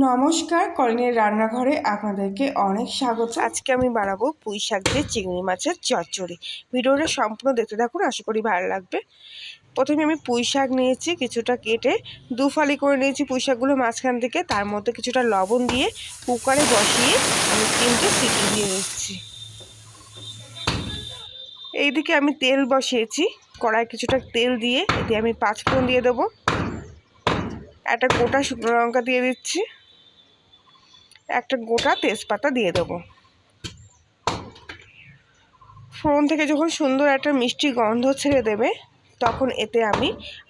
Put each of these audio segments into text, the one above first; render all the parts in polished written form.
নমস্কার, কলিনের রান্নাঘরে আপনাদেরকে অনেক স্বাগত। আজকে আমি বানাবো পুঁই শাক দিয়ে চিংড়ি মাছের চচ্চড়ি। ভিডিওটা সম্পূর্ণ দেখতে থাকুন, আশা করি ভালো লাগবে। প্রথমে আমি পুঁই শাক নিয়েছি, কিছুটা কেটে দু ফালি করে নিয়েছি পুঁই শাকগুলো মাঝখান থেকে। তার মধ্যে কিছুটা লবণ দিয়ে কুকারে বসিয়ে আমি 3টে সিটি দিয়ে দিচ্ছি। এইদিকে আমি তেল বসিয়েছি, কড়াই কিছুটা তেল দিয়ে এতে আমি 5 ফোড়ন দিয়ে দেবো। একটা গোটা শুকনো লঙ্কা দিয়ে দিচ্ছি, একটা গোটা তেজপাতা দিয়ে দেবো। ফোড়ন থেকে যখন সুন্দর একটা মিষ্টি গন্ধ ছেড়ে দেবে, তখন এতে আমি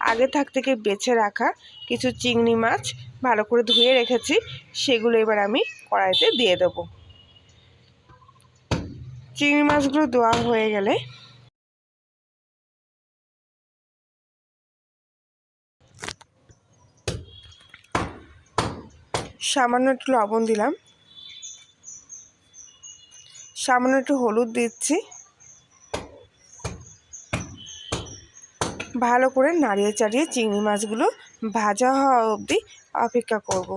আগে থেকে বেছে রাখা কিছু চিংড়ি মাছ ভালো করে ধুয়ে রেখেছি, সেগুলো এবার আমি কড়াইতে দিয়ে দেবো। চিংড়ি মাছগুলো দেওয়া হয়ে গেলে সামান্য একটু লবণ দিলাম, সামান্য একটু হলুদ দিচ্ছি। ভালো করে নাড়িয়ে চাড়িয়ে চিংড়ি মাছগুলো ভাজা হওয়া অবধি অপেক্ষা করব।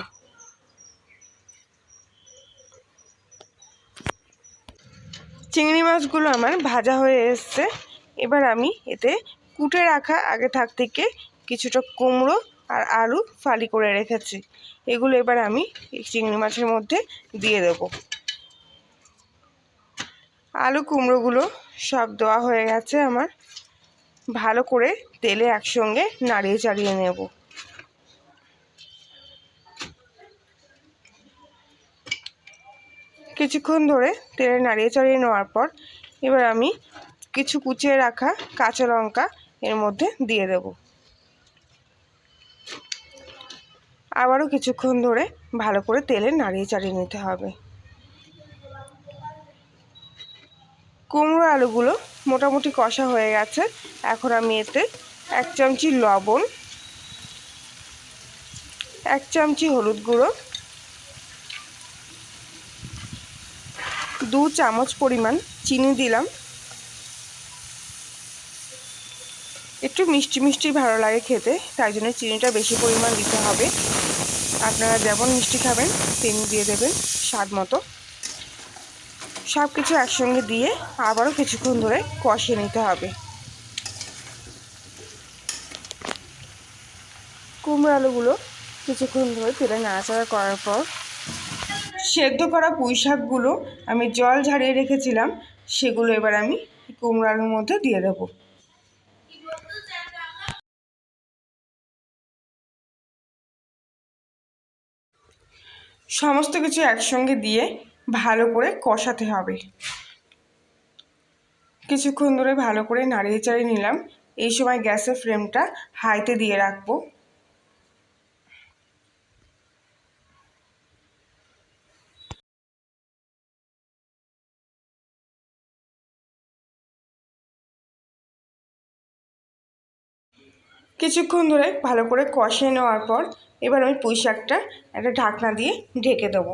চিংড়ি মাছগুলো আমার ভাজা হয়ে এসছে। এবার আমি এতে কুটে রাখা আগে থেকে কিছুটা কুমড়ো আর আলু ফালি করে রেখেছি, এগুলো এবার আমি এই চিংড়ি মাছের মধ্যে দিয়ে দেব। আলু কুমড়োগুলো সব দেওয়া হয়ে গেছে আমার। ভালো করে তেলে একসঙ্গে নাড়িয়ে চাড়িয়ে নেব। কিছুক্ষণ ধরে তেলে নাড়িয়ে চাড়িয়ে নেওয়ার পর এবার আমি কিছু কুচিয়ে রাখা কাঁচা লঙ্কা এর মধ্যে দিয়ে দেব। আবারও কিছুক্ষণ ধরে ভালো করে তেলে নাড়িয়ে চাড়িয়ে নিতে হবে। কুমড়ো আলুগুলো মোটামুটি কষা হয়ে গেছে। এখন আমি এতে 1 চামচি লবণ, 1 চামচি হলুদ গুঁড়ো, 2 চামচ পরিমাণ চিনি দিলাম। একটু মিষ্টি মিষ্টি ভালো লাগে খেতে, তাই জন্য চিনিটা বেশি পরিমাণ দিতে হবে। আপনারা যেমন মিষ্টি খাবেন তেমনি দিয়ে দেবেন স্বাদ মতো। সব কিছু একসঙ্গে দিয়ে আবারও কিছুক্ষণ ধরে কষিয়ে নিতে হবে। কুমড়ো আলুগুলো কিছুক্ষণ ধরে তেলে নাড়াচাড়া করার পর সেদ্ধ করা পুঁই শাকগুলো আমি জল ঝারিয়ে রেখেছিলাম, সেগুলো এবার আমি কুমড়ো আলুর মধ্যে দিয়ে দেবো। সমস্ত কিছু একসঙ্গে দিয়ে ভালো করে কষাতে হবে। কিছুক্ষণ ধরে ভালো করে নাড়িয়ে চাড়িয়ে নিলাম। এই সময় গ্যাসের ফ্লেমটা হাইতে দিয়ে রাখবো। কিছুক্ষণ ধরে ভালো করে কষিয়ে নেওয়ার পর এবার আমি পুঁই শাকটা একটা ঢাকনা দিয়ে ঢেকে দেবো।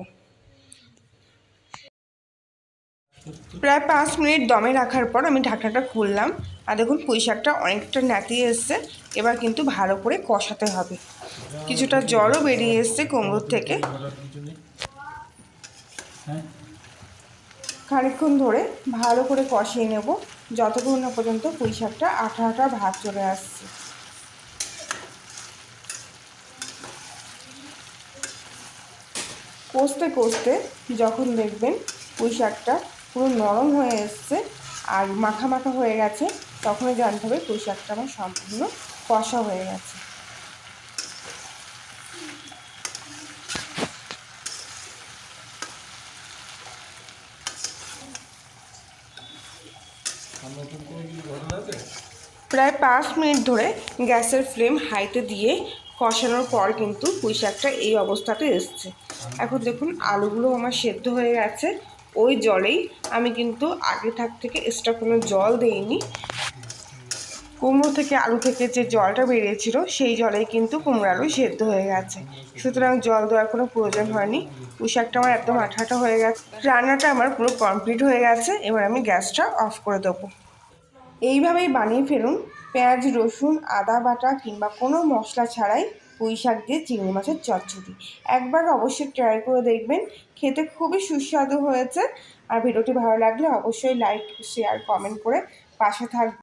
প্রায় 5 মিনিট দমে রাখার পর আমি ঢাকনাটা খুললাম, আর দেখুন পুঁই শাকটা অনেকটা নাতিয়ে এসছে। এবার কিন্তু ভালো করে কষাতে হবে। কিছুটা জলও বেরিয়ে এসছে কুমড়োর থেকে। খানিকক্ষণ ধরে ভালো করে কষিয়ে নেব, যতক্ষণ না পর্যন্ত পুঁই শাকটা আঠা আঠা ভাব চলে আসছে। কষতে কষতে যখন দেখবেন পুঁই শাকটা পুরো নরম হয়ে এসছে আর মাখা মাখা হয়ে গেছে, তখনই জানতে হবে পুঁই শাকটা আমার সম্পূর্ণ কষা হয়ে গেছে। প্রায় 5 মিনিট ধরে গ্যাসের ফ্লেম হাইতে দিয়ে কষানোর পর কিন্তু পুঁই শাকটা এই অবস্থাতে এসছে। এখন দেখুন আলুগুলো আমার সেদ্ধ হয়ে গেছে। ওই জলেই আমি কিন্তু আগে থেকে এক্সট্রা কোনো জল দিইনি। কুমড়ো থেকে আলু থেকে যে জলটা বেরিয়েছিল সেই জলেই কিন্তু কুমড়ো আলু সেদ্ধ হয়ে গেছে, সুতরাং জল দেওয়ার কোনো প্রয়োজন হয়নি। পুঁই শাকটা আমার একদম আঠাটা হয়ে গেছে। রান্নাটা আমার পুরো কমপ্লিট হয়ে গেছে। এবার আমি গ্যাসটা অফ করে দেবো। এইভাবেই বানিয়ে ফেলুন পেঁয়াজ, রসুন, আদা বাটা কিংবা কোনো মশলা ছাড়াই পুঁই শাক দিয়ে চিংড়ি মাছের চচ্চড়ি। একবার অবশ্যই ট্রাই করে দেখবেন, খেতে খুবই সুস্বাদু হয়েছে। আর ভিডিওটি ভালো লাগলে অবশ্যই লাইক, শেয়ার, কমেন্ট করে পাশে থাকবেন।